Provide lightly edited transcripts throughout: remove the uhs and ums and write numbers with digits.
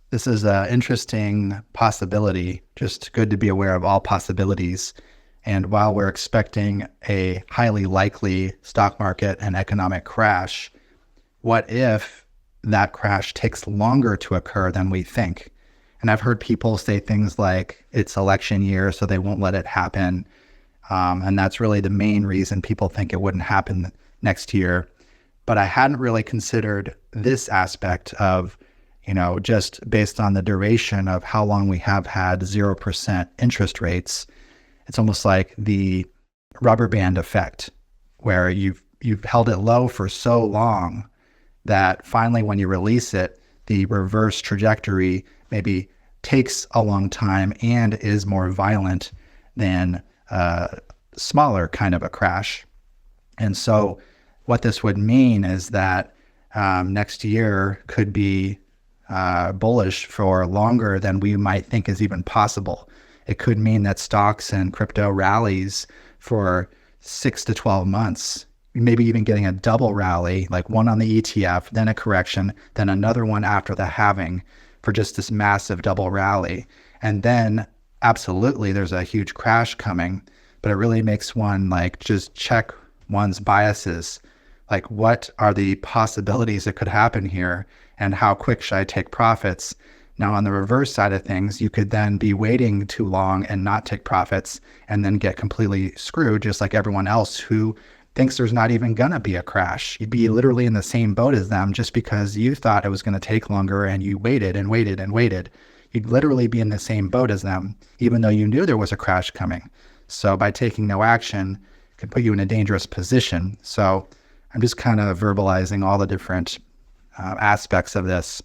This is an interesting possibility. Just good to be aware of all possibilities. And while we're expecting a highly likely stock market and economic crash, what if that crash takes longer to occur than we think? And I've heard people say things like it's election year, so they won't let it happen. And that's really the main reason people think it wouldn't happen next year. But I hadn't really considered this aspect of, just based on the duration of how long we have had 0% interest rates. It's almost like the rubber band effect, where you've held it low for so long that finally when you release it, the reverse trajectory maybe takes a long time and is more violent than a smaller kind of a crash. And so what this would mean is that next year could be bullish for longer than we might think is even possible. It could mean that stocks and crypto rallies for 6 to 12 months, maybe even getting a double rally, like one on the ETF, then a correction, then another one after the halving for just this massive double rally. And then absolutely there's a huge crash coming, but it really makes one like just check one's biases. Like, what are the possibilities that could happen here, and how quick should I take profits? Now, on the reverse side of things, you could then be waiting too long and not take profits and then get completely screwed, just like everyone else who thinks there's not even going to be a crash. You'd be literally in the same boat as them just because you thought it was going to take longer and you waited and waited and waited. You'd literally be in the same boat as them, even though you knew there was a crash coming. So by taking no action, it can put you in a dangerous position. So I'm just kind of verbalizing all the different aspects of this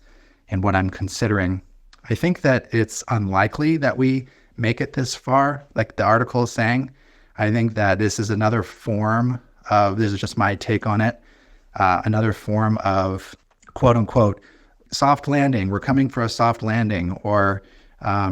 and what I'm considering. I think that it's unlikely that we make it this far, like the article is saying. I think that this is another form of, this is just my take on it, another form of quote unquote soft landing. We're coming for a soft landing, or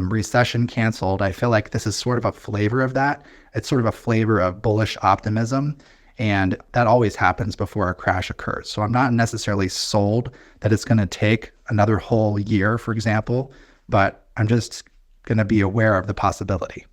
recession canceled. I feel like this is sort of a flavor of that. It's sort of a flavor of bullish optimism. And that always happens before a crash occurs. So I'm not necessarily sold that it's going to take another whole year, for example, but I'm just going to be aware of the possibility.